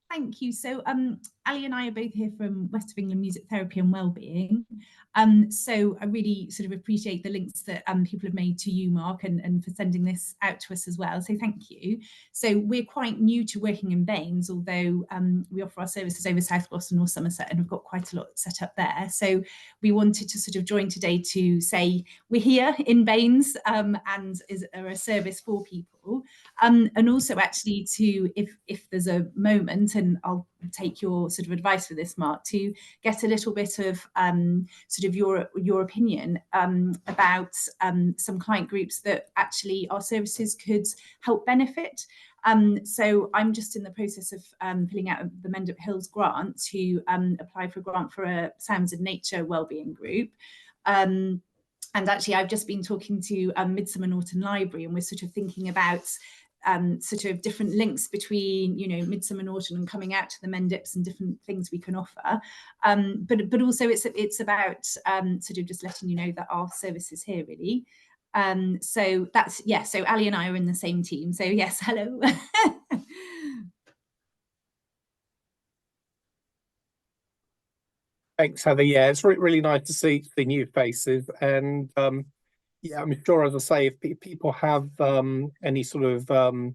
Thank you. So Ali and I are both here from West of England Music Therapy and Wellbeing. So I really sort of appreciate the links that people have made to you, Mark, and for sending this out to us as well. So thank you. So we're quite new to working in B&NES, although we offer our services over South Gloucester or Somerset, and we've got quite a lot set up there. So we wanted to sort of join today to say we're here in B&NES and are a service for people. And also actually to, if there's a moment, and I'll take your sort of advice for this, Mark, to get a little bit of sort of your opinion about some client groups that actually our services could help benefit. So I'm just in the process of filling out the Mendip Hills grant to apply for a grant for a Sounds of Nature wellbeing group. And actually, I've just been talking to Midsummer Norton Library, and we're sort of thinking about sort of different links between, you know, Midsummer Norton and coming out to the Mendips and different things we can offer. But also it's about sort of just letting you know that our service is here, really. So that's, yeah, so Ali and I are in the same team. So yes, hello. Thanks, Heather. Yeah, it's really nice to see the new faces. And yeah, I'm sure, as I say, if people have any sort of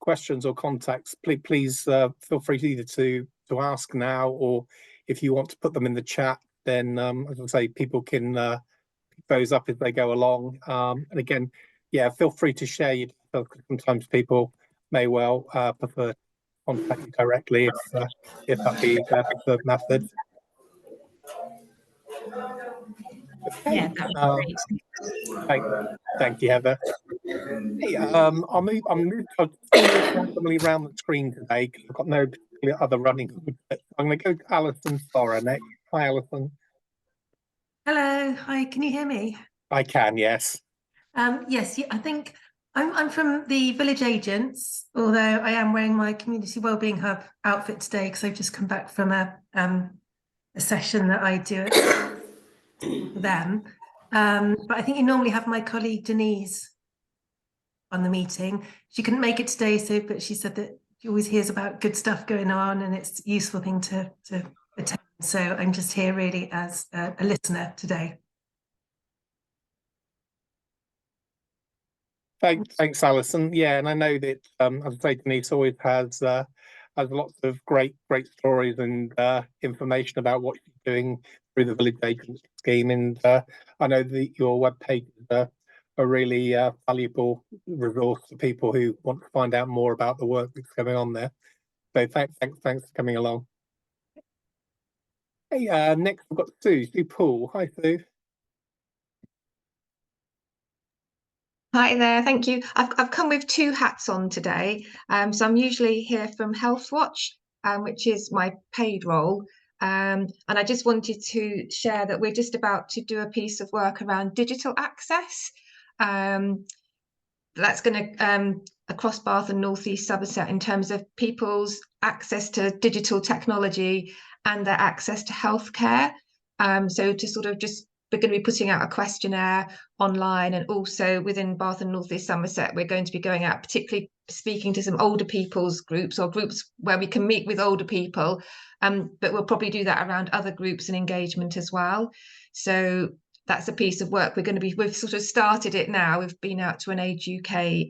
questions or contacts, please feel free either to ask now, or if you want to put them in the chat, then as I say, people can pick those up as they go along. And again, yeah, feel free to share your details, because sometimes people may well prefer to contact you directly if that be the preferred method. Okay. Yeah, that would be great. Thank you, Heather. Hey, I'll move randomly around the screen today because I've got no particular other running. I'm going to go to Alison Thora next. Hi, Alison. Hello. Hi. Can you hear me? I can. Yes. Yes. I think I'm from the Village Agents, although I am wearing my Community Wellbeing Hub outfit today because I've just come back from a session that I do for them. But I think you normally have my colleague Denise on the meeting. She couldn't make it today, but she said that she always hears about good stuff going on and it's a useful thing to attend. So I'm just here really as a listener today. Thanks, Alison. Yeah, and I know that as I say, Denise always has lots of great stories and information about what she's doing through the Village Agents scheme, and I know that your webpage is a really valuable resource for people who want to find out more about the work that's going on there. So thanks for coming along. Hey, next we've got Sue Poole. Hi, Sue. Hi there, thank you. I've come with two hats on today. So I'm usually here from Health Watch, which is my paid role. And I just wanted to share that we're just about to do a piece of work around digital access. That's going to across Bath and North East Somerset in terms of people's access to digital technology and their access to healthcare. So to sort of just, we're going to be putting out a questionnaire online, and also within Bath and North East Somerset, we're going to be going out, particularly speaking to some older people's groups or groups where we can meet with older people. But we'll probably do that around other groups and engagement as well. So that's a piece of work we've sort of started it now. We've been out to an Age UK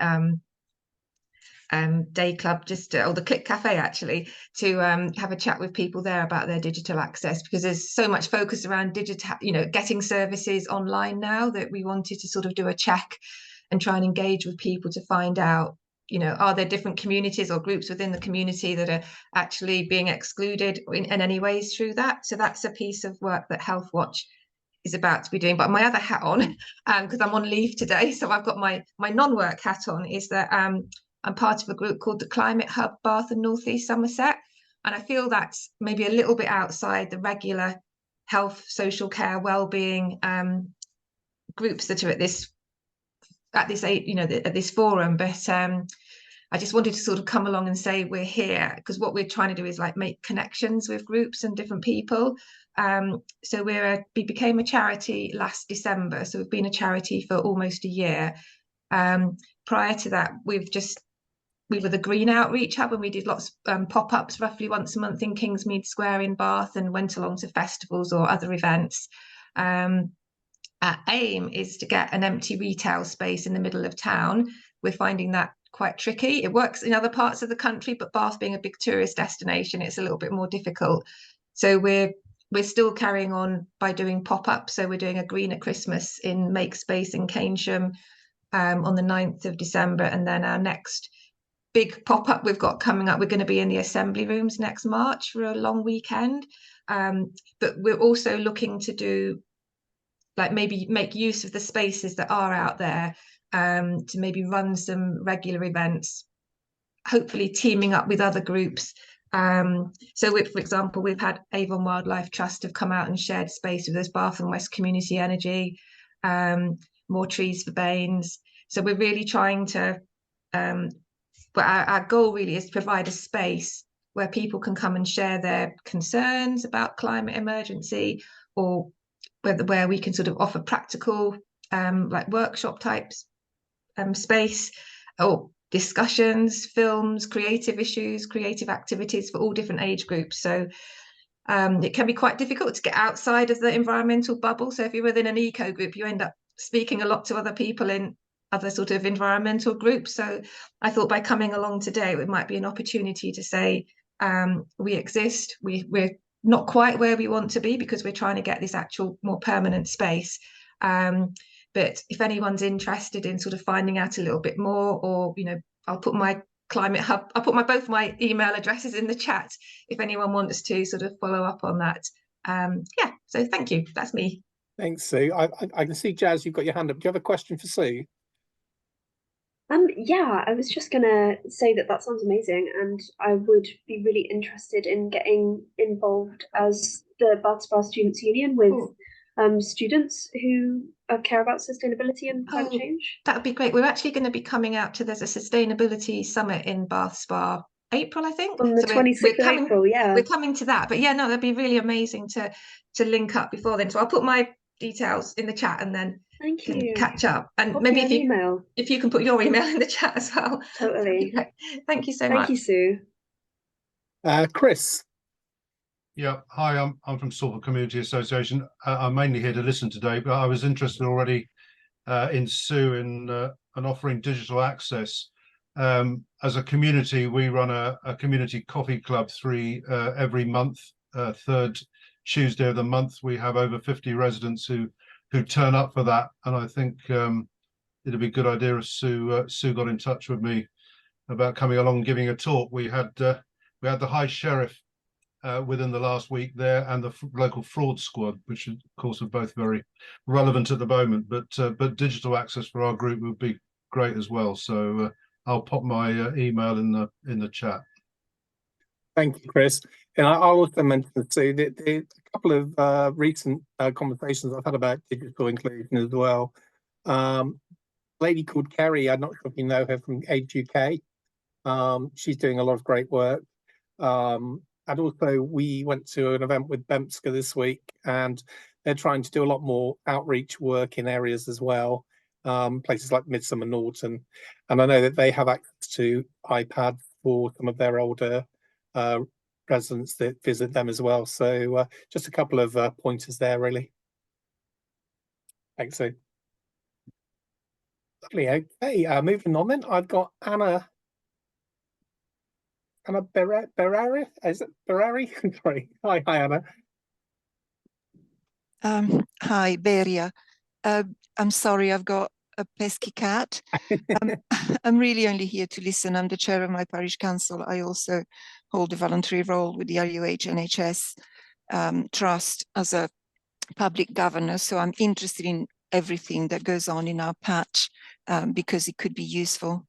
day club, or the Click Cafe actually, to have a chat with people there about their digital access, because there's so much focus around digital, getting services online now, that we wanted to sort of do a check and try and engage with people to find out, are there different communities or groups within the community that are actually being excluded in any ways through that. So that's a piece of work that Health Watch is about to be doing. But my other hat on, because I'm on leave today, so I've got my non-work hat on, is that I'm part of a group called the Climate Hub Bath and North East Somerset, and I feel that's maybe a little bit outside the regular health, social care, well-being groups that are at this forum. But I just wanted to sort of come along and say we're here because what we're trying to do is like make connections with groups and different people. So we became a charity last December, so we've been a charity for almost a year. Prior to that, we've just we were the Green Outreach Hub, and we did lots of pop-ups roughly once a month in Kingsmead Square in Bath, and went along to festivals or other events. Our aim is to get an empty retail space in the middle of town. We're finding that quite tricky. It works in other parts of the country, but Bath being a big tourist destination, it's a little bit more difficult. So we're still carrying on by doing pop-ups. So we're doing a Green at Christmas in Make Space in Keynsham on the 9th of December. And then our next big pop-up we've got coming up, we're going to be in the Assembly Rooms next March for a long weekend. But we're also looking to do, like, maybe make use of the spaces that are out there to maybe run some regular events, hopefully teaming up with other groups. So for example, we've had Avon Wildlife Trust have come out and shared space with us, Bath and West Community Energy, More Trees for BANES. So we're really trying to, but our goal really is to provide a space where people can come and share their concerns about climate emergency, or where we can sort of offer practical like workshop types space, or discussions, films, creative issues, creative activities for all different age groups. So it can be quite difficult to get outside of the environmental bubble. So if you're within an eco group, you end up speaking a lot to other people in other sort of environmental groups. So I thought by coming along today, it might be an opportunity to say, we exist, we're not quite where we want to be, because we're trying to get this actual more permanent space. But if anyone's interested in sort of finding out a little bit more, or, you know, I'll put my Climate Hub, I'll put both my email addresses in the chat if anyone wants to sort of follow up on that. Yeah, so thank you. That's me. Thanks, Sue. I can see, Jazz, you've got your hand up. Do you have a question for Sue? Yeah, I was just gonna say that sounds amazing, and I would be really interested in getting involved as the Bath Spa Students' Union with students who care about sustainability and climate change. That would be great. We're actually going to be coming out to, there's a sustainability summit in Bath Spa, April, I think. On the 26th of April, yeah. We're coming to that. But yeah, no, that'd be really amazing to link up before then. So I'll put my details in the chat, and then can catch up. And maybe if you can put your email in the chat as well. Totally. Thank you so much. Thank you, Sue. Chris. Yeah, hi, I'm from Suffolk Community Association. I'm mainly here to listen today, but I was interested already in Sue in offering digital access. As a community, we run a community coffee club every month, third Tuesday of the month. We have over 50 residents who turn up for that, and I think it'd be a good idea if Sue got in touch with me about coming along and giving a talk. We had the High Sheriff within the last week there, and the local fraud squad, which of course are both very relevant at the moment, but digital access for our group would be great as well. So I'll pop my email in the chat. Thank you, Chris. And I'll also mention too that a couple of recent conversations I've had about digital inclusion as well. A lady called Kerry, I'm not sure if you know her, from Age UK. She's doing a lot of great work. And also we went to an event with Bemska this week, and they're trying to do a lot more outreach work in areas as well, places like Midsummer Norton. And I know that they have access to iPads for some of their older residents that visit them as well. So just a couple of pointers there, really. Thanks, Sue. Lovely. Okay, moving on then. I've got Anna Berari, is it Berari? Sorry. Hi, Anna. Hi, Beria. I'm sorry, I've got a pesky cat. I'm really only here to listen. I'm the chair of my parish council. I also hold a voluntary role with the RUH NHS Trust as a public governor. So I'm interested in everything that goes on in our patch because it could be useful.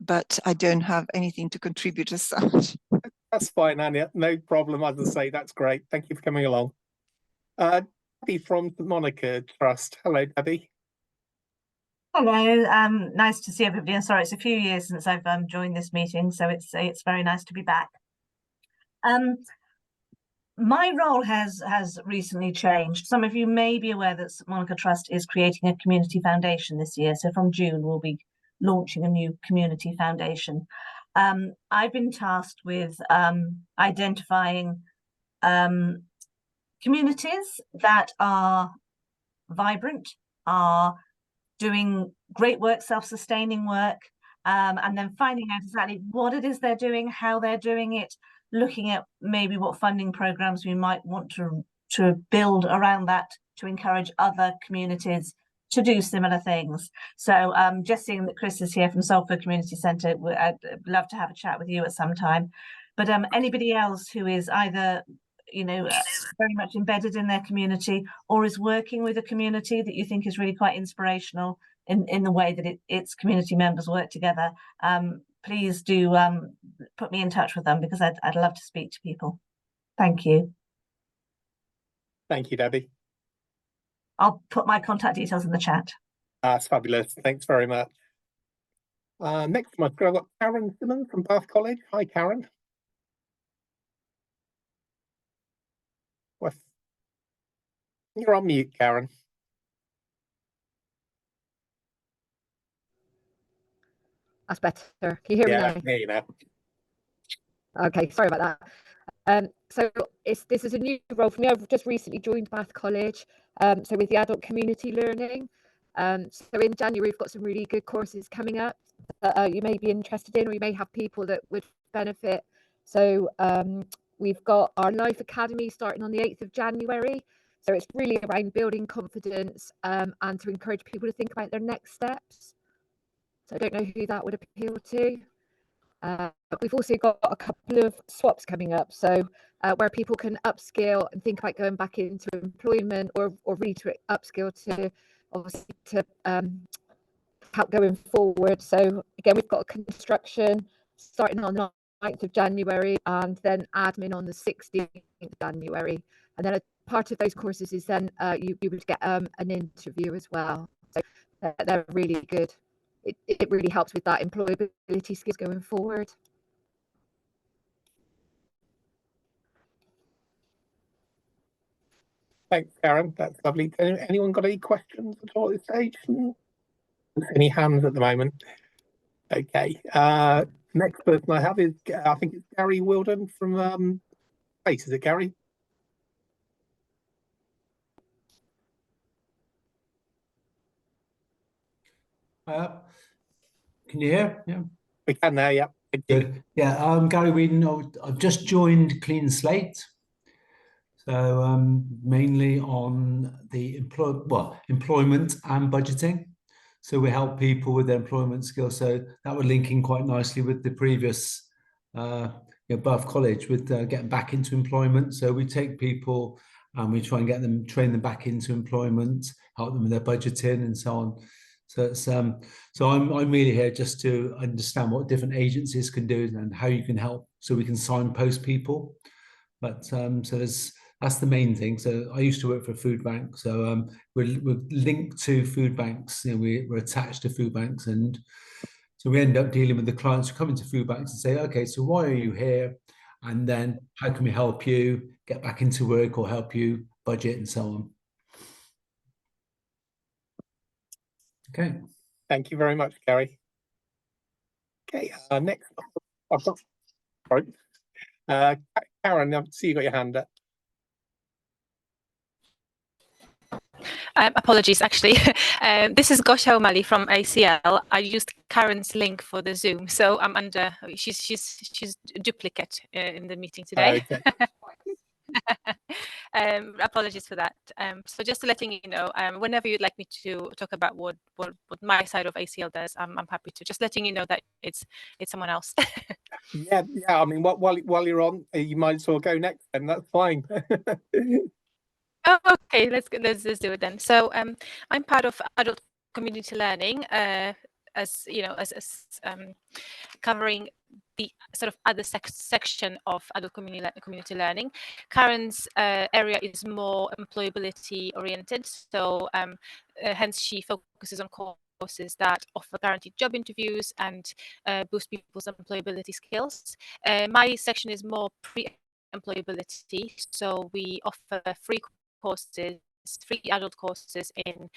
But I don't have anything to contribute as such. That's fine, Anya. No problem. As I say, that's great. Thank you for coming along. Debbie from the Monica Trust. Hello, Debbie. Hello. Nice to see everybody. And sorry, it's a few years since I've joined this meeting, so it's very nice to be back. My role has recently changed. Some of you may be aware that St Monica Trust is creating a community foundation this year. So from June, we'll be launching a new community foundation. I've been tasked with identifying communities that are vibrant, are doing great work, self-sustaining work, and then finding out exactly what it is they're doing, how they're doing it, looking at maybe what funding programs we might want to build around that to encourage other communities to do similar things. So just seeing that Chris is here from Salford Community Centre, I'd love to have a chat with you at some time. But anybody else who is either very much embedded in their community or is working with a community that you think is really quite inspirational in the way that its community members work together, please do put me in touch with them, because I'd love to speak to people. Thank you. Thank you, Debbie. I'll put my contact details in the chat. That's fabulous. Thanks very much. Next one, I've got Karen Simmons from Bath College. Hi, Karen. You're on mute, Karen. That's better. Can you hear me now? Yeah, you know. Okay, sorry about that. So this is a new role for me. I've just recently joined Bath College, so with the adult community learning. So in January, we've got some really good courses coming up that you may be interested in, or you may have people that would benefit. So we've got our Life Academy starting on the 8th of January. So it's really around building confidence and to encourage people to think about their next steps. So I don't know who that would appeal to. We've also got a couple of swaps coming up, so where people can upskill and think about going back into employment, or really to upskill to obviously to help going forward. So again, we've got a construction starting on the 9th of January, and then admin on the 16th of January. And then a part of those courses is then you would get an interview as well. So they're really good. It really helps with that employability skills going forward. Thanks, Karen. That's lovely. Anyone got any questions at all at this stage? Any hands at the moment? Okay. Next person I have is, I think it's Gary Wilden from Space. Is it Gary? Can you hear? Yeah. We can now, yeah. Good. Yeah, I'm Gary Whedon. I've just joined Clean Slate. So mainly on the employment and budgeting. So we help people with their employment skills. So that would link in quite nicely with the previous Bath College with getting back into employment. So we take people and we try and train them back into employment, help them with their budgeting and so on. So it's so I'm really here just to understand what different agencies can do and how you can help, so we can signpost people. But so that's the main thing. So I used to work for a food bank, so we're linked to food banks. We're attached to food banks, and so we end up dealing with the clients who come into food banks and say, okay, so why are you here? And then how can we help you get back into work or help you budget and so on. Okay. Thank you very much, Gary. Okay, next I've got, sorry. Karen, I see you got your hand up. Apologies, actually. This is Gosha O'Malley from ACL. I used Karen's link for the Zoom, so I'm under. She's duplicate in the meeting today. Okay. Apologies for that. So just to letting you know, whenever you'd like me to talk about what my side of ACL does, I'm happy to. Just letting you know that it's someone else. Yeah. I mean, while you're on, you might as well go next, and that's fine. Oh, okay, let's do it then. So I'm part of adult community learning, as you know, as covering the sort of other section of adult community learning. Karen's area is more employability oriented, so hence she focuses on courses that offer guaranteed job interviews and boost people's employability skills. My section is more pre-employability, so we offer free adult courses in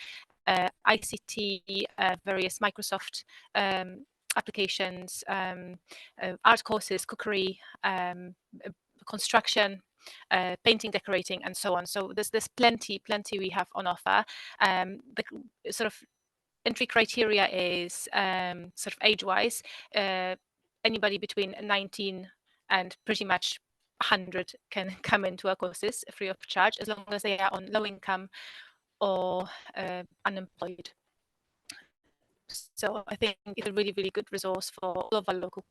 ICT, various Microsoft applications, art courses, cookery, construction, painting, decorating, and so on. So there's plenty we have on offer. The sort of entry criteria is sort of age-wise, anybody between 19 and pretty much 100 can come into our courses free of charge, as long as they are on low income or unemployed. So I think it's a really good resource for all of our local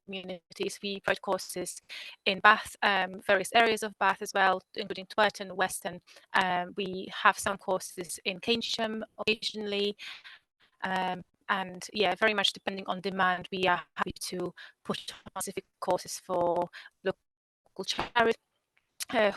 communities. We provide courses in Bath, various areas of Bath as well, including Twerton, Weston. We have some courses in Keynsham occasionally. And yeah, very much depending on demand, we are happy to put on specific courses for local charities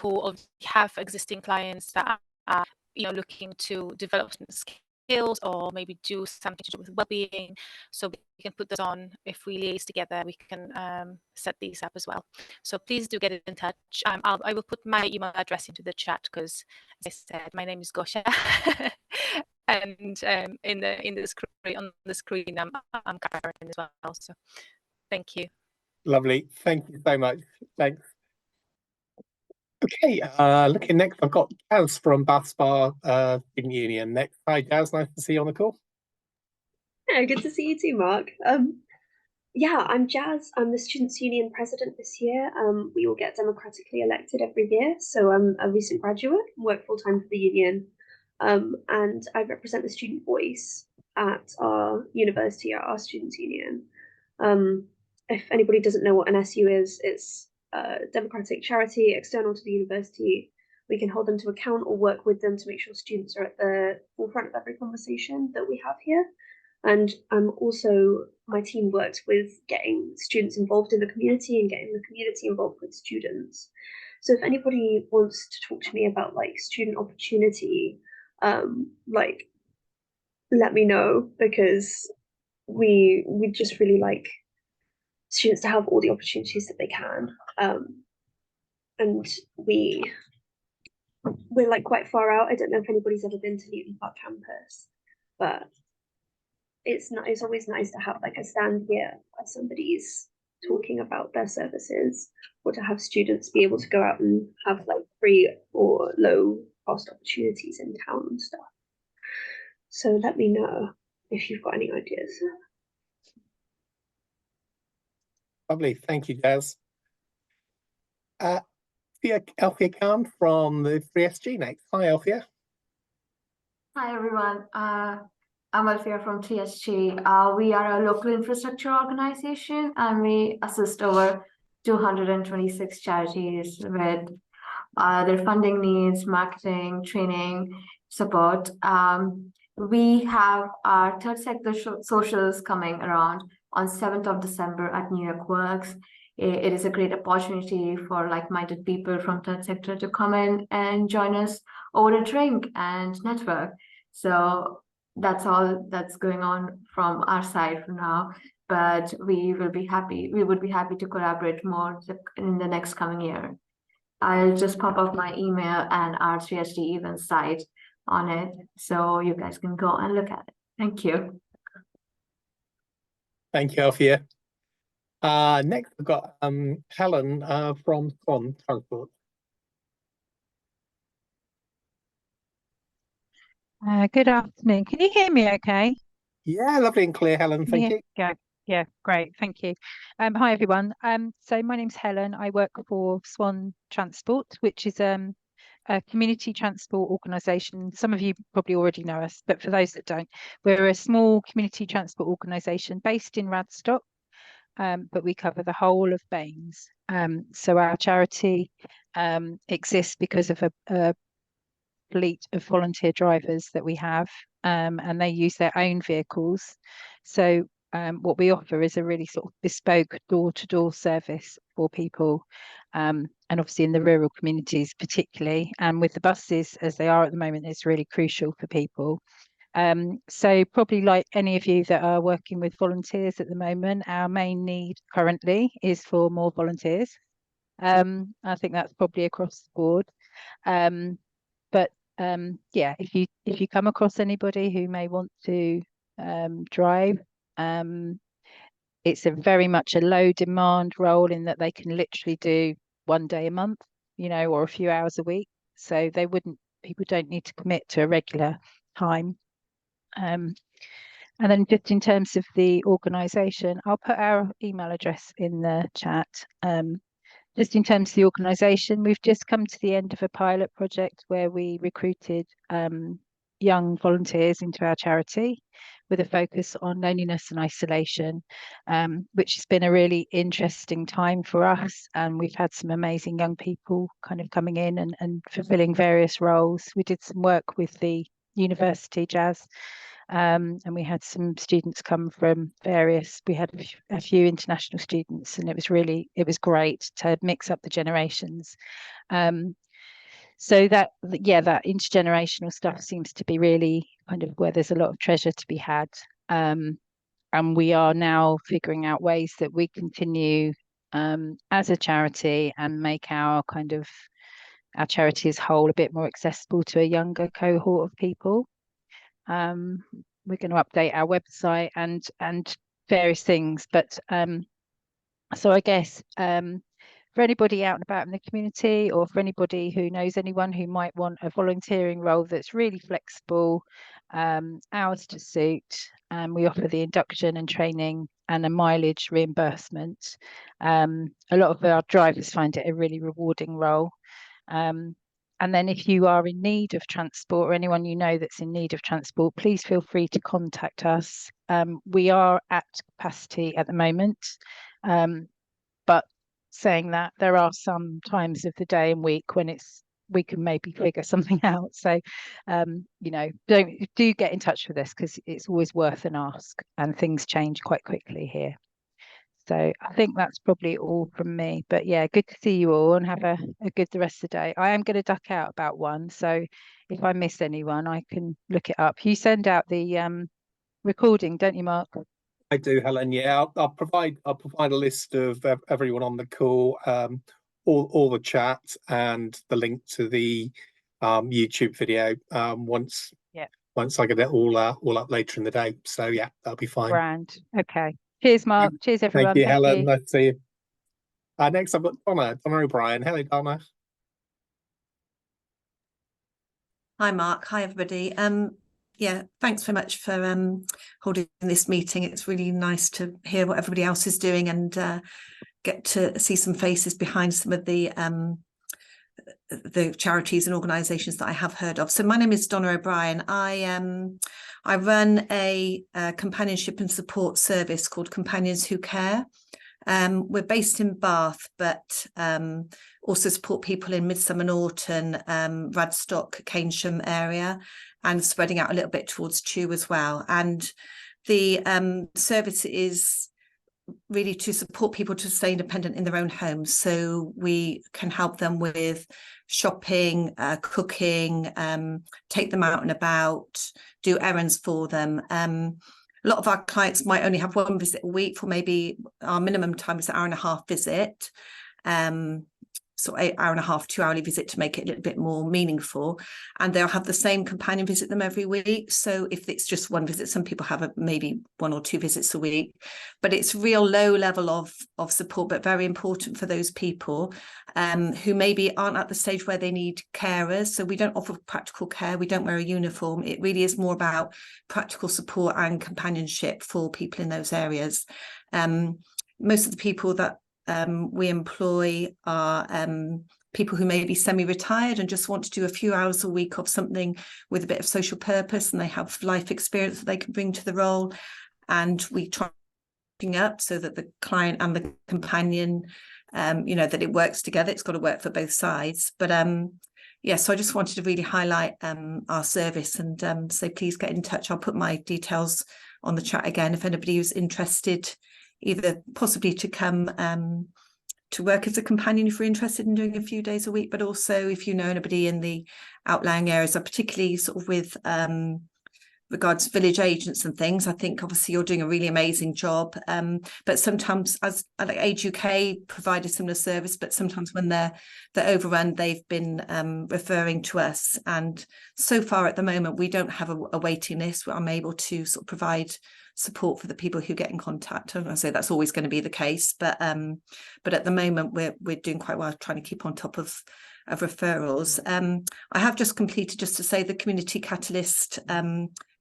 who have existing clients that are looking to develop skills or maybe do something to do with well-being. So we can put this on. If we liaise together, we can set these up as well. So please do get in touch. I will put my email address into the chat because, as I said, my name is Gosia. And in the screen on the screen, I'm Karen as well. So thank you. Lovely. Thank you so much. Thanks. Okay, looking next, I've got Jazz from Bath Spa Student Union next. Hi, Jazz. Nice to see you on the call. Yeah, good to see you too, Mark. Yeah, I'm Jazz. I'm the Students' Union president this year. We all get democratically elected every year, so I'm a recent graduate, work full-time for the union, and I represent the student voice at our university, at our Students' Union. If anybody doesn't know what an SU is, it's a democratic charity external to the university. We can hold them to account or work with them to make sure students are at the forefront of every conversation that we have here. And also, my team works with getting students involved in the community and getting the community involved with students. So if anybody wants to talk to me about like student opportunity, like let me know, because we just really like students to have all the opportunities that they can. And we're like quite far out. I don't know if anybody's ever been to Newton Park campus, but it's always nice to have like a stand here where somebody's talking about their services, or to have students be able to go out and have like free or low cost opportunities in town and stuff. So let me know if you've got any ideas. Lovely. Thank you, Jazz. Althea Khan from the 3SG next. Hi, Althea. Hi, everyone. I'm Althea from 3SG. We are a local infrastructure organization, and we assist over 226 charities with their funding needs, marketing, training, support. We have our third sector socials coming around on 7th of December at New York Works. It is a great opportunity for like-minded people from third sector to come in and join us over a drink and network. So that's all that's going on from our side for now, but we would be happy to collaborate more in the next coming year. I'll just pop up my email and our 3SG event site on it, so you guys can go and look at it. Thank you. Thank you, Althea. Next, we've got Helen from Swan Transport. Good afternoon. Can you hear me okay? Yeah, lovely and clear, Helen. Thank you. Yeah, great. Thank you. Hi, everyone. So my name's Helen. I work for Swan Transport, which is a community transport organisation. Some of you probably already know us, but for those that don't, we're a small community transport organisation based in Radstock, but we cover the whole of B&NES. So our charity exists because of a fleet of volunteer drivers that we have, and they use their own vehicles. So what we offer is a really sort of bespoke door-to-door service for people, and obviously in the rural communities particularly, and with the buses as they are at the moment, it's really crucial for people. So probably like any of you that are working with volunteers at the moment, our main need currently is for more volunteers. I think that's probably across the board. But yeah, if you come across anybody who may want to drive, it's very much a low demand role in that they can literally do 1 day a month, you know, or a few hours a week. So people don't need to commit to a regular time. And then just in terms of the organisation, I'll put our email address in the chat. Just in terms of the organisation, we've just come to the end of a pilot project where we recruited young volunteers into our charity with a focus on loneliness and isolation, which has been a really interesting time for us. And we've had some amazing young people kind of coming in and fulfilling various roles. We did some work with the university, Jazz, and we had some students come from we had a few international students, and it was great to mix up the generations. So that intergenerational stuff seems to be really kind of where there's a lot of treasure to be had. And we are now figuring out ways that we continue as a charity and make our charity as whole a bit more accessible to a younger cohort of people. We're going to update our website and various things, but so I guess for anybody out and about in the community, or for anybody who knows anyone who might want a volunteering role that's really flexible, hours to suit, we offer the induction and training and a mileage reimbursement. A lot of our drivers find it a really rewarding role. And then if you are in need of transport, or anyone you know that's in need of transport, please feel free to contact us. We are at capacity at the moment, but saying that, there are some times of the day and week when we can maybe figure something out. So, you know, do get in touch with us, because it's always worth an ask, and things change quite quickly here. So I think that's probably all from me. But yeah, good to see you all, and have a good the rest of the day. I am going to duck out about 1, so if I miss anyone, I can look it up. You send out the recording, don't you, Mark? I do, Helen. Yeah, I'll provide a list of everyone on the call, all the chat, and the link to the YouTube video once I get it all up later in the day. So yeah, that'll be fine. Grand. Okay. Cheers, Mark. Cheers, everyone. Thank you, Helen. Nice to see you. Next, I've got Donna O'Brien. Hello, Donna. Hi, Mark. Hi, everybody. Yeah, thanks very much for holding this meeting. It's really nice to hear what everybody else is doing, and get to see some faces behind some of the charities and organisations that I have heard of. So my name is Donna O'Brien. I run a companionship and support service called Companions Who Care. We're based in Bath, but also support people in Midsummer Norton, Radstock, Keynsham area, and spreading out a little bit towards Chew as well. And the service is really to support people to stay independent in their own homes. So we can help them with shopping, cooking, take them out and about, do errands for them. A lot of our clients might only have 1 visit a week, or maybe our minimum time is an hour-and-a-half visit. So 1 hour-and-a-half, 2-hourly visit to make it a little bit more meaningful. And they'll have the same companion visit them every week. So if it's just 1 visit, some people have maybe 1 or 2 visits a week, but it's real low level of support, but very important for those people who maybe aren't at the stage where they need carers. So we don't offer practical care. We don't wear a uniform. It really is more about practical support and companionship for people in those areas. Most of the people that we employ are people who may be semi-retired and just want to do a few hours a week of something with a bit of social purpose, and they have life experience that they can bring to the role. And we try up so that the client and the companion, you know, that it works together. It's got to work for both sides. But yeah, so I just wanted to really highlight our service, and so please get in touch. I'll put my details on the chat again if anybody who's interested, either possibly to come to work as a companion if you're interested in doing a few days a week, but also if you know anybody in the outlying areas, particularly sort of with regards village agents and things. I think obviously you're doing a really amazing job, but sometimes, as like Age UK provide a similar service, but sometimes when they're overrun, they've been referring to us, and so far at the moment we don't have a waiting list where I'm able to sort of provide support for the people who get in contact. I say that's always going to be the case, but at the moment we're doing quite well trying to keep on top of referrals. I have just completed, just to say, the Community Catalyst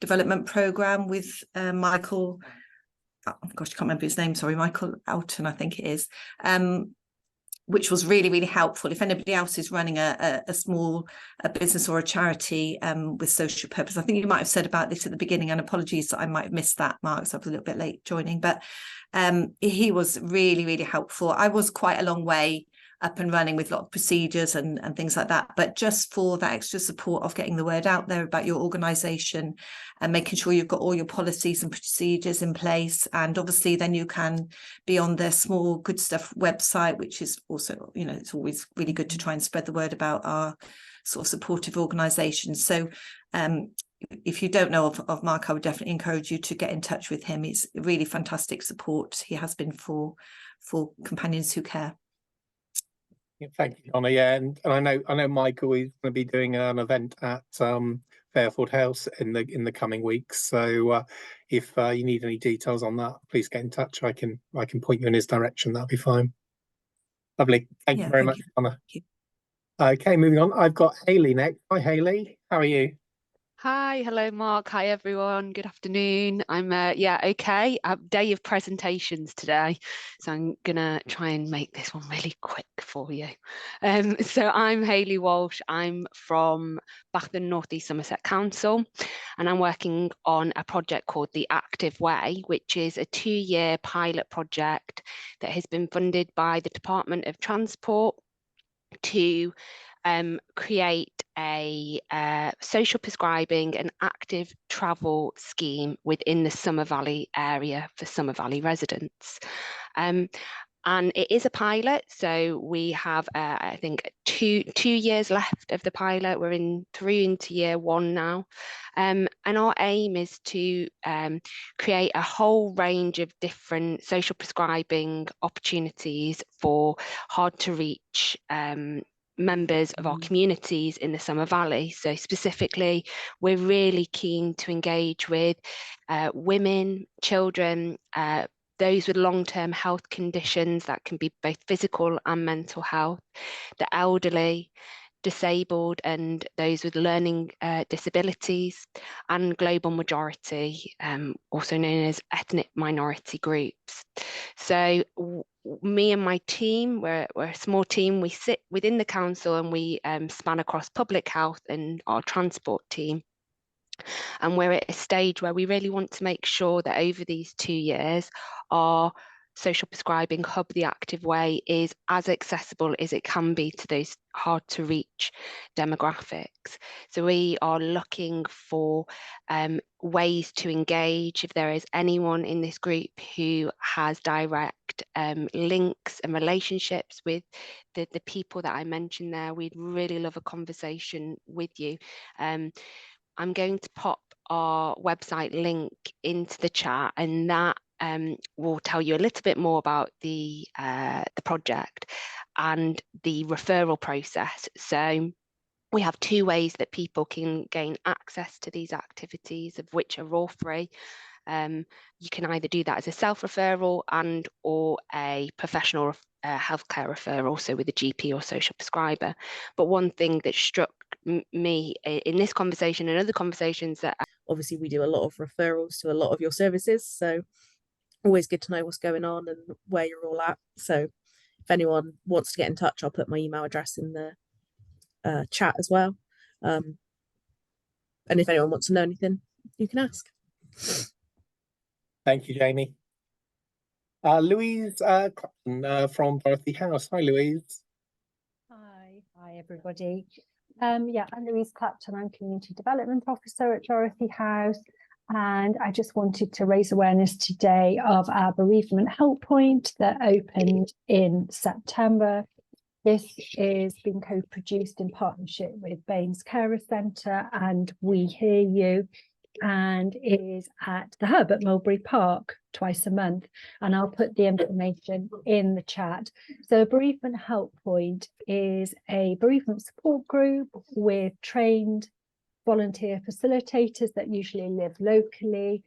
development program with Michael, oh gosh, I can't remember his name, sorry, Michael Alton, I think it is, which was really, really helpful. If anybody else is running a small business or a charity with social purpose, I think you might have said about this at the beginning, and apologies that I might have missed that, Mark, so I was a little bit late joining, but he was really, really helpful. I was quite a long way up and running with a lot of procedures and things like that, but just for that extra support of getting the word out there about your organisation and making sure you've got all your policies and procedures in place, and obviously then you can be on their Small Good Stuff website, which is also, you know, it's always really good to try and spread the word about our sort of supportive organisations. So if you don't know of Mark, I would definitely encourage you to get in touch with him. It's really fantastic support he has been for Companions Who Care. Thank you, Donna. Yeah, and I know Michael is going to be doing an event at Fairfield House in the coming weeks. So if you need any details on that, please get in touch. I can point you in his direction. That'll be fine. Lovely. Thank you very much, Donna. Okay, moving on. I've got Hayley next. Hi, Hayley. How are you? Hi, hello, Mark. Hi, everyone. Good afternoon. I'm okay. Day of presentations today, so I'm gonna try and make this one really quick for you. So I'm Hayley Walsh. I'm from Bath and North East Somerset Council, and I'm working on a project called The Active Way, which is a 2-year pilot project that has been funded by the Department of Transport to create a social prescribing and active travel scheme within the Somer Valley area for Somer Valley residents. And it is a pilot, so we have, I think, two years left of the pilot. We're through into year 1 now. And our aim is to create a whole range of different social prescribing opportunities for hard to reach members of our communities in the Somer Valley. So specifically, we're really keen to engage with women, children, those with long-term health conditions that can be both physical and mental health, the elderly, disabled, and those with learning disabilities, and global majority, also known as ethnic minority groups. So me and my team, we're a small team. We sit within the council, and we span across public health and our transport team. And we're at a stage where we really want to make sure that over these 2 years, our social prescribing hub, The Active Way, is as accessible as it can be to those hard to reach demographics. So we are looking for ways to engage. If there is anyone in this group who has direct links and relationships with the people that I mentioned there, we'd really love a conversation with you. I'm going to pop our website link into the chat, and that will tell you a little bit more about the project and the referral process. So we have 2 ways that people can gain access to these activities, of which are all free. You can either do that as a self-referral and or a professional healthcare referral, so with a GP or social prescriber. But one thing that struck me in this conversation and other conversations, that obviously we do a lot of referrals to a lot of your services, so always good to know what's going on and where you're all at. So if anyone wants to get in touch, I'll put my email address in the chat as well, and if anyone wants to know anything, you can ask. Thank you, Jamie. Louise Clapton from Dorothy House. Hi, Louise. Hi everybody. Yeah, I'm Louise Clapton. I'm Community Development Officer at Dorothy House, and I just wanted to raise awareness today of our bereavement help point that opened in September. This is being co-produced in partnership with B&NES Carer Centre and We Hear You. and is at the Hub at Mulberry Park twice a month. And I'll put the information in the chat. So a bereavement help point is a bereavement support group with trained volunteer facilitators that usually live locally.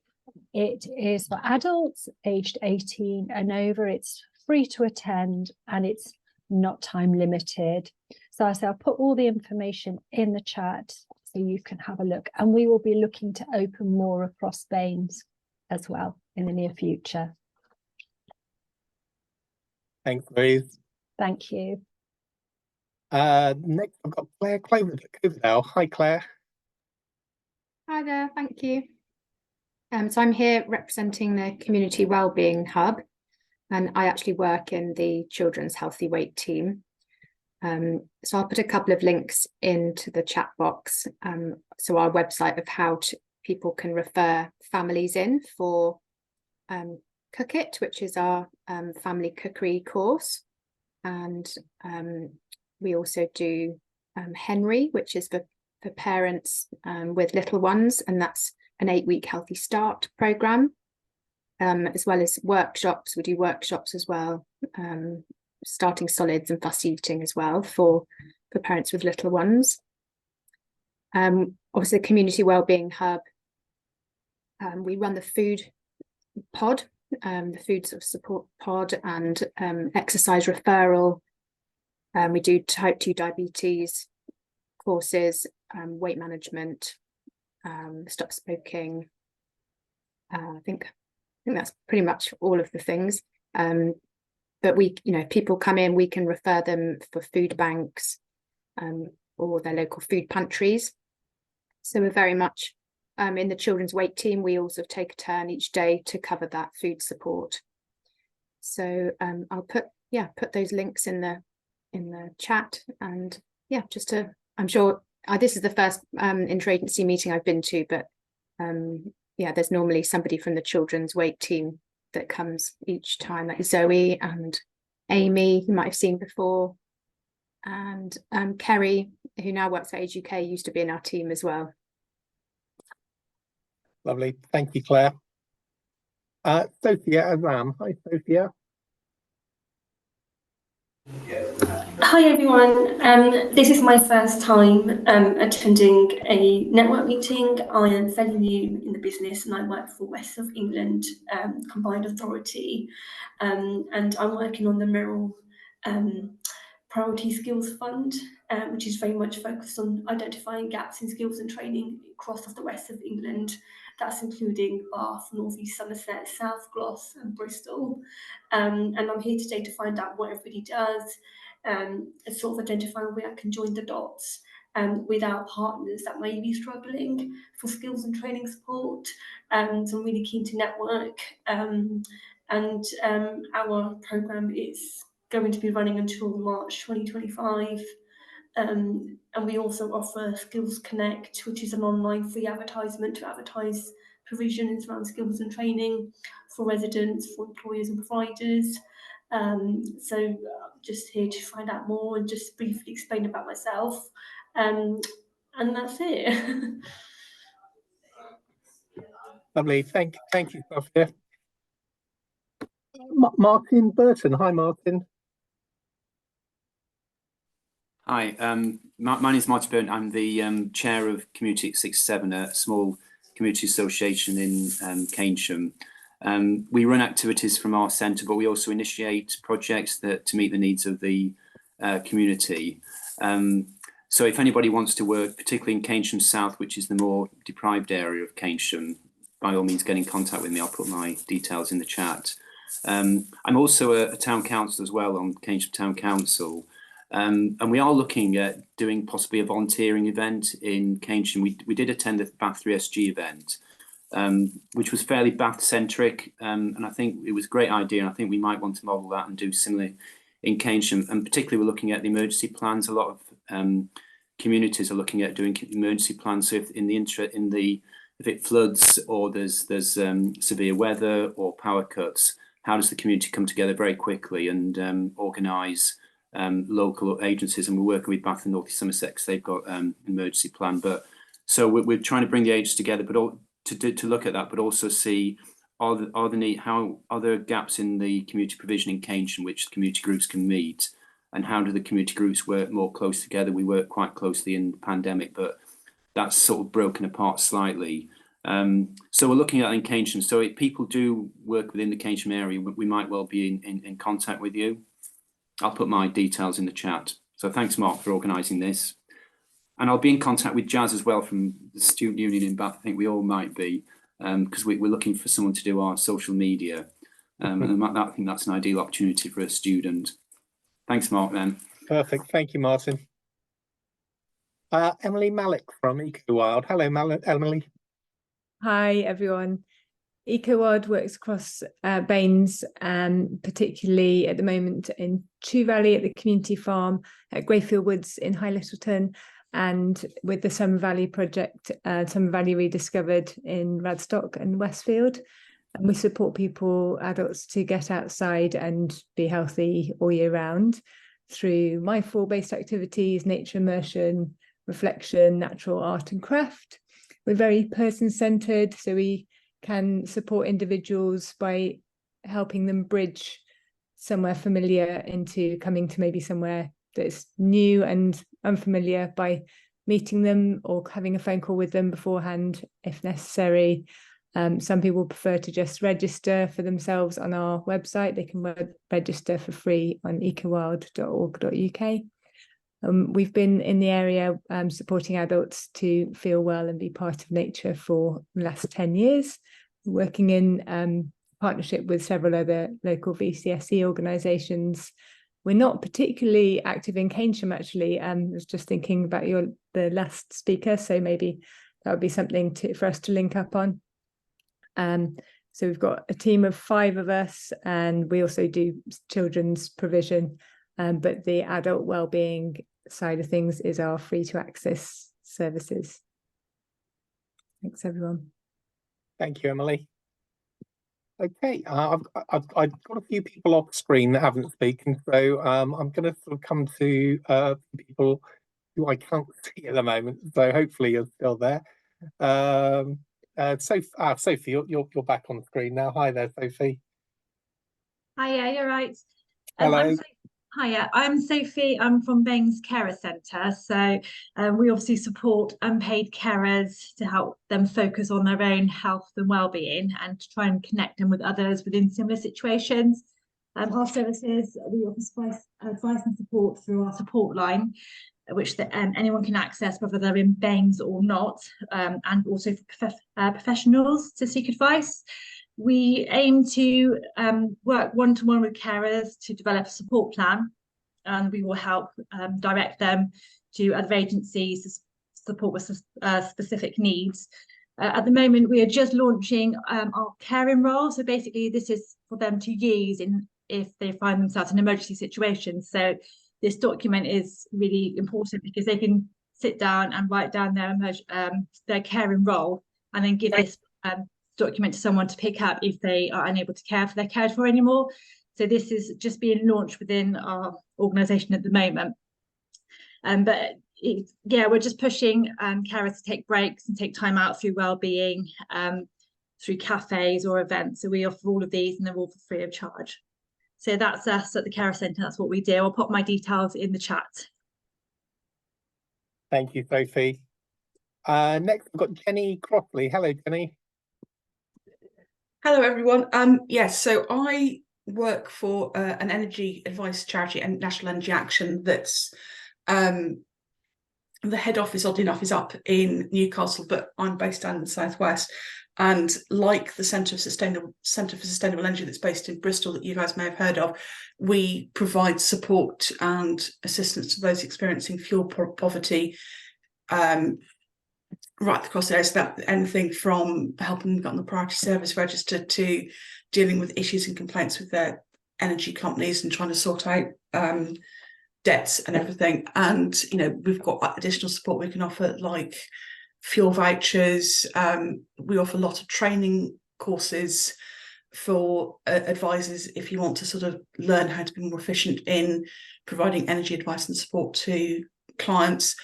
It is for adults aged 18 and over. It's free to attend and it's not time limited. So I'll put all the information in the chat so you can have a look. And we will be looking to open more across BAMES as well in the near future. Thanks, Louise. Thank you. Next, I've got Claire Cloverdale. Hi, Claire. Hi there, thank you. So I'm here representing the Community Wellbeing Hub, and I actually work in the Children's Healthy Weight team. So I'll put a couple of links into the chat box. So our website of how people can refer families in for Cook It, which is our family cookery course. And we also do Henry, which is for parents with little ones, and that's an 8-week Healthy Start program, as well as workshops. We do workshops as well, starting solids and fussy eating as well for parents with little ones. Obviously, the Community Wellbeing Hub, we run the food pod, the food sort of support pod, and exercise referral. We do type 2 diabetes courses, weight management, stop smoking. I think that's pretty much all of the things. But we, people come in, we can refer them for food banks or their local food pantries. So we're very much in the children's weight team. We also take a turn each day to cover that food support. So I'll put those links in the chat, and I'm sure this is the first interagency meeting I've been to, but there's normally somebody from the children's weight team that comes each time, like Zoe and Amy, you might have seen before, and Kerry, who now works at Age UK, used to be in our team as well. Lovely, thank you, Claire. Sophia Azam. Hi, Sophia. Hi everyone, this is my first time attending a network meeting. I am fairly new in the business and I work for West of England Combined Authority, and I'm working on the Merrill Priority Skills Fund, which is very much focused on identifying gaps in skills and training across the West of England. That's including Bath, North East Somerset, South Gloss and Bristol. And I'm here today to find out what everybody does, and sort of identifying where I can join the dots with our partners that may be struggling for skills and training support. So I'm really keen to network, and our programme is going to be running until March 2025. And we also offer Skills Connect, which is an online free advertisement to advertise provisions around skills and training for residents, for employers and providers. So I'm just here to find out more and just briefly explain about myself. And that's it. Lovely, thank you, Sophia. Martin Burton. Hi, Martin. Hi, my name is Martin Burton. I'm the chair of Community 67, a small community association in Keynsham. We run activities from our centre, but we also initiate projects to meet the needs of the community. So if anybody wants to work, particularly in Keynsham South, which is the more deprived area of Keynsham, by all means get in contact with me. I'll put my details in the chat. I'm also a town council as well on Keynsham Town Council. And we are looking at doing possibly a volunteering event in Keynsham. We did attend the Bath 3SG event, which was fairly Bath centric, and I think it was a great idea, and I think we might want to model that and do similar in Keynsham. And particularly we're looking at the emergency plans. A lot of communities are looking at doing emergency plans. So if if it floods or there's severe weather or power cuts, how does the community come together very quickly and organise local agencies? And we're working with Bath and North East Somerset because they've got an emergency plan. But so we're trying to bring the agencies together, but to look at that, but also see are there gaps in the community provision in Keynsham which community groups can meet, and how do the community groups work more close together? We work quite closely in the pandemic, but that's sort of broken apart slightly. So we're looking at in Keynsham. So if people do work within the Keynsham area, we might well be in contact with you. I'll put my details in the chat. So thanks, Mark, for organising this. And I'll be in contact with Jazz as well from the Student Union in Bath. I think we all might be, because we're looking for someone to do our social media. And I think that's an ideal opportunity for a student. Thanks, Mark, then. Perfect. Thank you, Martin. Emily Malik from EcoWild. Hello, Emily. Hi, everyone. EcoWild works across B&NES, particularly at the moment in Chew Valley at the community farm, at Greyfield Woods in High Littleton, and with the Summer Valley project, Summer Valley Rediscovered in Radstock and Westfield. And we support people, adults, to get outside and be healthy all year round through mindful-based activities, nature immersion, reflection, natural art and craft. We're very person-centered, so we can support individuals by helping them bridge somewhere familiar into coming to maybe somewhere that's new and unfamiliar by meeting them or having a phone call with them beforehand if necessary. Some people prefer to just register for themselves on our website. They can register for free on ecowild.org.uk. We've been in the area supporting adults to feel well and be part of nature for the last 10 years, working in partnership with several other local VCSE organisations. We're not particularly active in Keynsham, actually. I was just thinking about the last speaker, so maybe that would be something for us to link up on. So we've got a team of 5 of us, and we also do children's provision, but the adult wellbeing side of things is our free to access services. Thanks, everyone. Thank you, Emily. Okay, I've got a few people off screen that haven't spoken, so I'm going to sort of come to people who I can't see at the moment. So hopefully you're still there. Sophie, you're back on screen now. Hi there, Sophie. Hiya, you're right. Hello. Hiya, I'm Sophie. I'm from B&NES Carer Centre. So we obviously support unpaid carers to help them focus on their own health and well-being and to try and connect them with others within similar situations. Our services, we offer advice and support through our support line, which anyone can access whether they're in B&NES or not, and also for professionals to seek advice. We aim to work one-to-one with carers to develop a support plan, and we will help direct them to other agencies to support with specific needs. At the moment, we are just launching our caring role. So basically, this is for them to use if they find themselves in an emergency situation. So this document is really important because they can sit down and write down their caring role, and then give this document to someone to pick up if they are unable to care for their cared for anymore. So this is just being launched within our organisation at the moment. We're just pushing carers to take breaks and take time out through wellbeing, through cafes or events. So we offer all of these, and they're all for free of charge. So that's us at the Carer Centre. That's what we do. I'll pop my details in the chat. Thank you, Sophie. Next, we've got Jenny Crossley. Hello, Jenny. Hello, everyone. Yes, so I work for an energy advice charity and National Energy Action that's the head office, oddly enough, is up in Newcastle, but I'm based down in the southwest. And like the Centre for Sustainable Energy that's based in Bristol that you guys may have heard of, we provide support and assistance to those experiencing fuel poverty right across there. So that anything from helping them get on the priority service register to dealing with issues and complaints with their energy companies and trying to sort out debts and everything. And we've got additional support we can offer, like fuel vouchers. We offer a lot of training courses for advisors if you want to sort of learn how to be more efficient in providing energy advice and support to clients.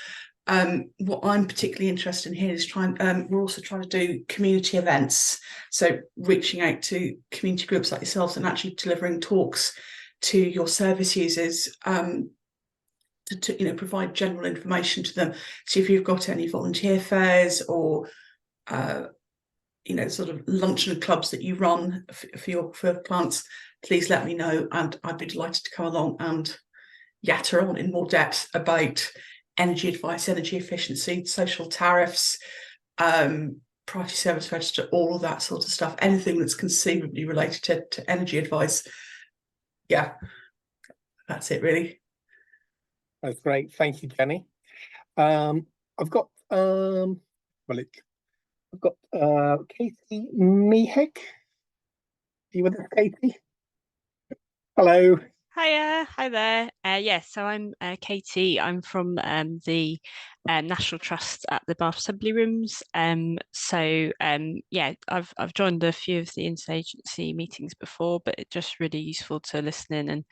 what I'm particularly interested in here is we're also trying to do community events. So reaching out to community groups like yourselves and actually delivering talks to your service users, to provide general information to them. So if you've got any volunteer fairs or sort of luncheon clubs that you run for clients, please let me know, and I'd be delighted to come along and yatter on in more depth about energy advice, energy efficiency, social tariffs, priority service register, all of that sort of stuff, anything that's conceivably related to energy advice. Yeah, that's it really. That's great. Thank you, Jenny. I've got Katie Mehek. Are you with us, Katie? Hello. Hiya, hi there. Yes, so I'm Katie. I'm from the National Trust at the Bath Assembly Rooms. Yeah, I've joined a few of the interagency meetings before, but it's just really useful to listen in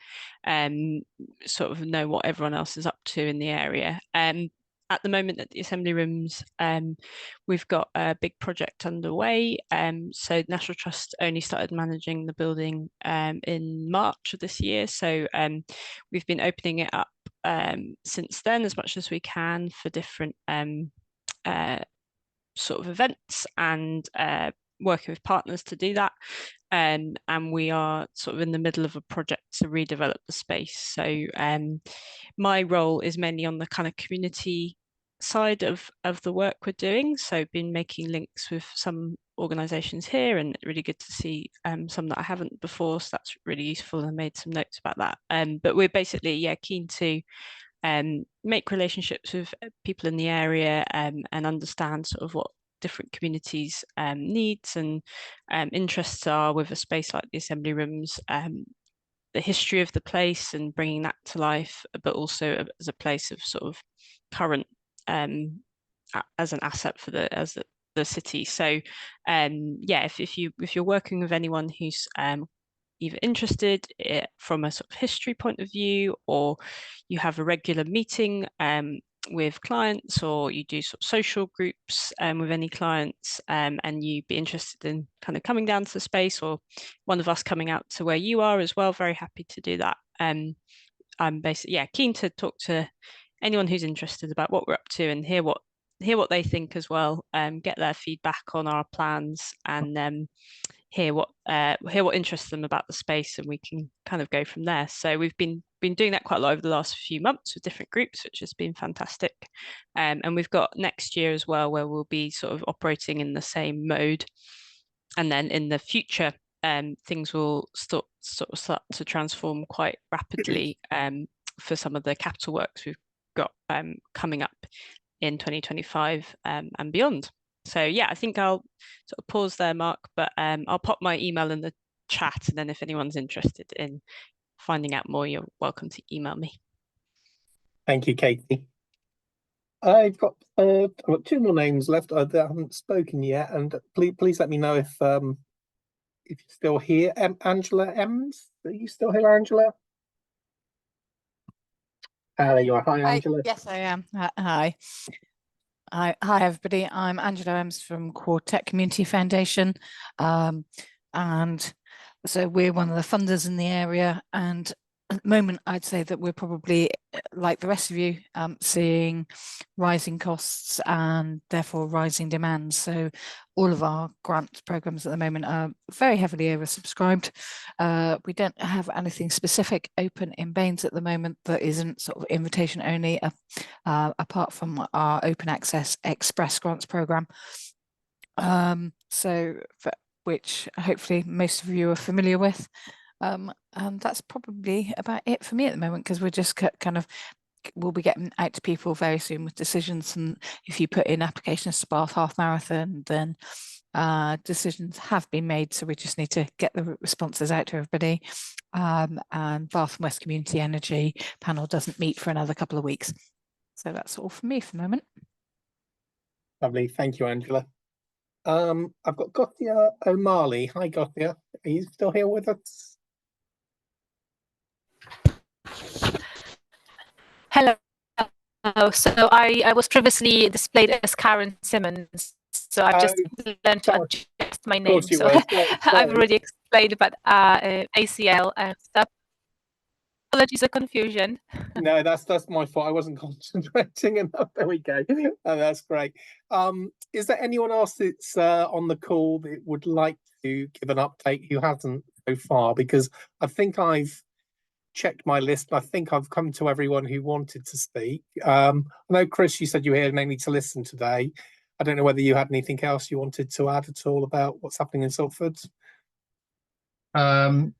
and sort of know what everyone else is up to in the area. At the moment at the Assembly Rooms, we've got a big project underway. So National Trust only started managing the building in March of this year. So we've been opening it up since then as much as we can for different sort of events and working with partners to do that. And we are sort of in the middle of a project to redevelop the space. So my role is mainly on the kind of community side of the work we're doing. So been making links with some organisations here, and really good to see some that I haven't before. So that's really useful, and I made some notes about that. But we're basically keen to make relationships with people in the area and understand sort of what different communities needs and interests are with a space like the Assembly Rooms, the history of the place and bringing that to life, but also as a place of sort of current as an asset for the city. So yeah, if you're working with anyone who's either interested from a sort of history point of view, or you have a regular meeting with clients, or you do sort of social groups with any clients, and you'd be interested in kind of coming down to the space, or one of us coming out to where you are as well, very happy to do that. I'm basically keen to talk to anyone who's interested about what we're up to and hear what they think as well, get their feedback on our plans, and hear what interests them about the space, and we can kind of go from there. So we've been doing that quite a lot over the last few months with different groups, which has been fantastic. And we've got next year as well, where we'll be sort of operating in the same mode. And then in the future, things will start to transform quite rapidly for some of the capital works we've got coming up in 2025 and beyond. So yeah, I think I'll sort of pause there, Mark, but I'll pop my email in the chat, and then if anyone's interested in finding out more, you're welcome to email me. Thank you, Katie. I've got two more names left that haven't spoken yet, and please let me know if you're still here. Angela Ems, are you still here, Angela? There you are. Hi, Angela. Yes, I am. Hi. Hi, everybody. I'm Angela Ems from Quartet Community Foundation, and so we're one of the funders in the area. And at the moment, I'd say that we're probably, like the rest of you, seeing rising costs and therefore rising demands. So all of our grant programs at the moment are very heavily oversubscribed. We don't have anything specific open in B&NES at the moment that isn't sort of invitation only, apart from our open access express grants program. Which hopefully most of you are familiar with. And that's probably about it for me at the moment, because we're just we'll be getting out to people very soon with decisions. And if you put in applications to Bath Half Marathon, then decisions have been made. So we just need to get the responses out to everybody. And Bath and West Community Energy panel doesn't meet for another couple of weeks. So that's all for me for the moment. Lovely. Thank you, Angela. I've got Gothia O'Malley. Hi, Gothia. Are you still here with us? Hello. Oh, so I was previously displayed as Karen Simmons, so I've just learned to adjust my name. So I've already explained about ACL stuff. Apologies for confusion. No, that's my fault. I wasn't concentrating enough. There we go. Oh, that's great. Is there anyone else that's on the call that would like to give an update who hasn't so far? Because I think I've checked my list. I think I've come to everyone who wanted to speak. I know, Chris, you said you were here mainly to listen today. I don't know whether you had anything else you wanted to add at all about what's happening in Salford. No,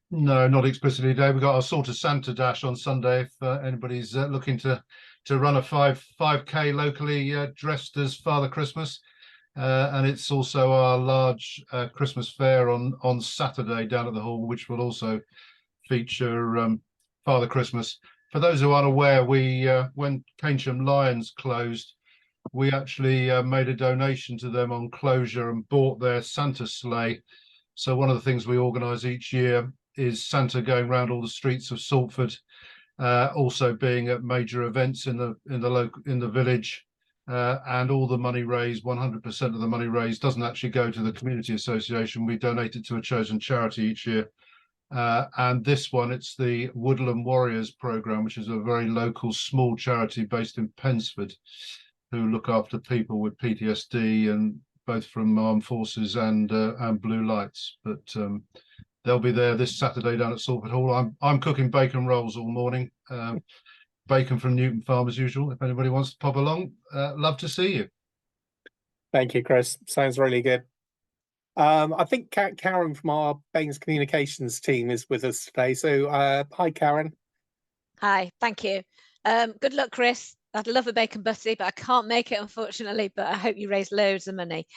not explicitly today. We've got our sort of Santa Dash on Sunday if anybody's looking to run a 5K locally dressed as Father Christmas. And it's also our large Christmas fair on Saturday down at the hall, which will also feature Father Christmas. For those who aren't aware, we when Keynsham Lions closed, we actually made a donation to them on closure and bought their Santa sleigh. So one of the things we organise each year is Santa going around all the streets of Salford, also being at major events in the village, and all the money raised, 100% of the money raised, doesn't actually go to the community association. We donate it to a chosen charity each year. And this one, it's the Woodland Warriors programme, which is a very local small charity based in Pensford, who look after people with PTSD, and both from armed forces and blue lights. But they'll be there this Saturday down at Salford Hall. I'm cooking bacon rolls all morning. Bacon from Newton Farm as usual. If anybody wants to pop along, love to see you. Thank you, Chris. Sounds really good. I think Karen from our B&NES Communications team is with us today. So hi, Karen. Hi, thank you. Good luck, Chris. I'd love a bacon butty, but I can't make it, unfortunately, but I hope you raise loads of money.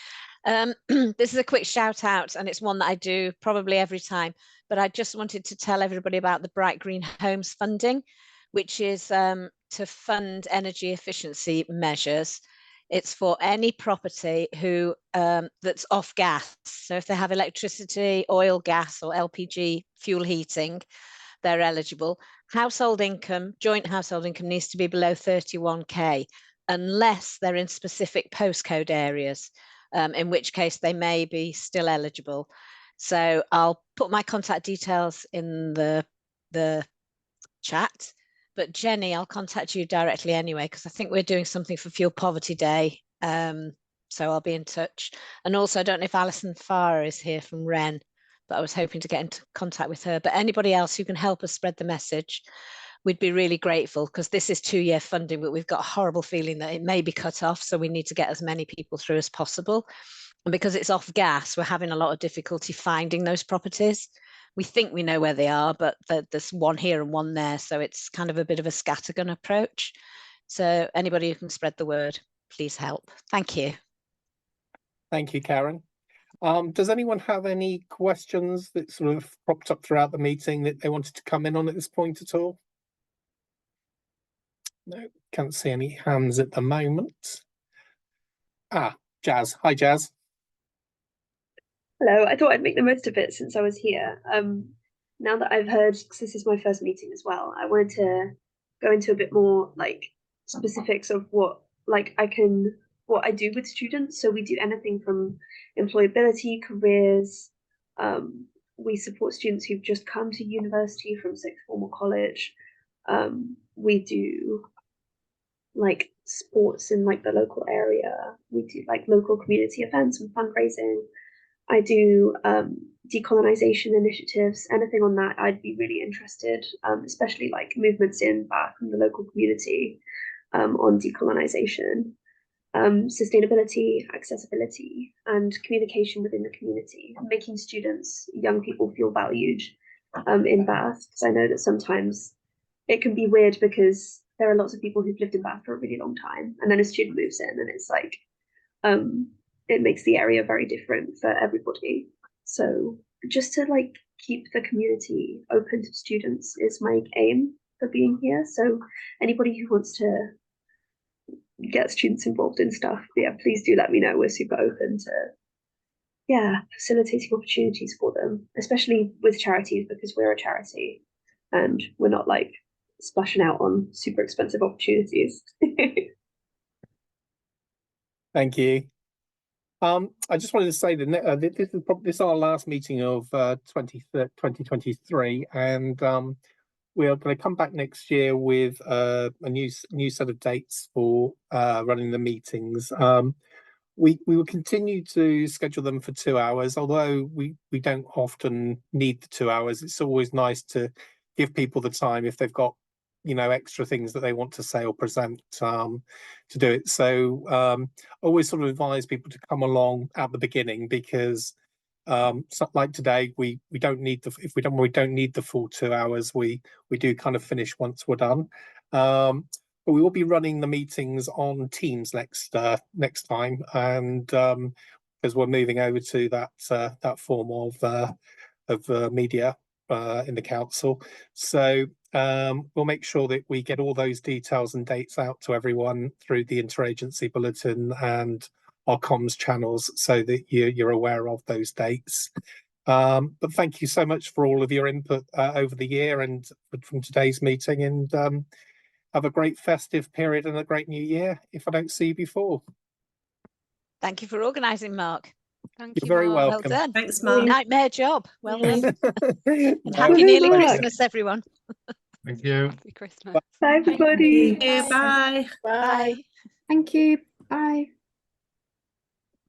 This is a quick shout out, and it's one that I do probably every time, but I just wanted to tell everybody about the Bright Green Homes funding, which is to fund energy efficiency measures. It's for any property who that's off gas. So if they have electricity, oil, gas, or LPG fuel heating, they're eligible. Household income, joint household income, needs to be below 31k, unless they're in specific postcode areas, in which case they may be still eligible. So I'll put my contact details in the chat, but Jenny, I'll contact you directly anyway, because I think we're doing something for Fuel Poverty Day. So I'll be in touch. And also, I don't know if Alison Farr is here from Wren, but I was hoping to get into contact with her. But anybody else who can help us spread the message, we'd be really grateful, because this is 2-year funding, but we've got a horrible feeling that it may be cut off. So we need to get as many people through as possible. And because it's off gas, we're having a lot of difficulty finding those properties. We think we know where they are, but there's one here and one there. So it's kind of a bit of a scattergun approach. So anybody who can spread the word, please help. Thank you. Thank you, Karen. Does anyone have any questions that sort of popped up throughout the meeting that they wanted to come in on at this point at all? No, can't see any hands at the moment. Jazz. Hi, Jazz. Hello, I thought I'd make the most of it since I was here. Now that I've heard, because this is my first meeting as well, I wanted to go into a bit more like specifics of what I do with students. So we do anything from employability, careers. We support students who've just come to university from sixth form or college. We do like sports in like the local area. We do like local community events and fundraising. I do decolonisation initiatives, anything on that I'd be really interested, especially like movements in Bath and the local community on decolonisation, sustainability, accessibility, and communication within the community, making students, young people feel valued in Bath, because I know that sometimes it can be weird because there are lots of people who've lived in Bath for a really long time, and then a student moves in and it's like, it makes the area very different for everybody. So just to like keep the community open to students is my aim for being here. So anybody who wants to get students involved in stuff, yeah, please do let me know. We're super open to facilitating opportunities for them, especially with charities, because we're a charity and we're not like splashing out on super expensive opportunities. Thank you. I just wanted to say that this is our last meeting of 2023, and we are going to come back next year with a new set of dates for running the meetings. We will continue to schedule them for 2 hours, although we don't often need the 2 hours. It's always nice to give people the time if they've got, you know, extra things that they want to say or present, to do it. So I always sort of advise people to come along at the beginning, because like today, we don't need we don't need the full 2 hours. We do kind of finish once we're done. But we will be running the meetings on Teams next time, and as we're moving over to that form of media in the council. So we'll make sure that we get all those details and dates out to everyone through the interagency bulletin and our comms channels, so that you're aware of those dates. But thank you so much for all of your input over the year and from today's meeting, and have a great festive period and a great new year if I don't see you before. Thank you for organising, Mark. Thank You're you, very Mark. welcome. Well done. Thanks, Mark. Nightmare job. Well done. And No, happy nearly Mark. Christmas, everyone. Thank you. Happy Christmas. Bye, everybody. Thank you. Bye. Bye. Thank you. Bye.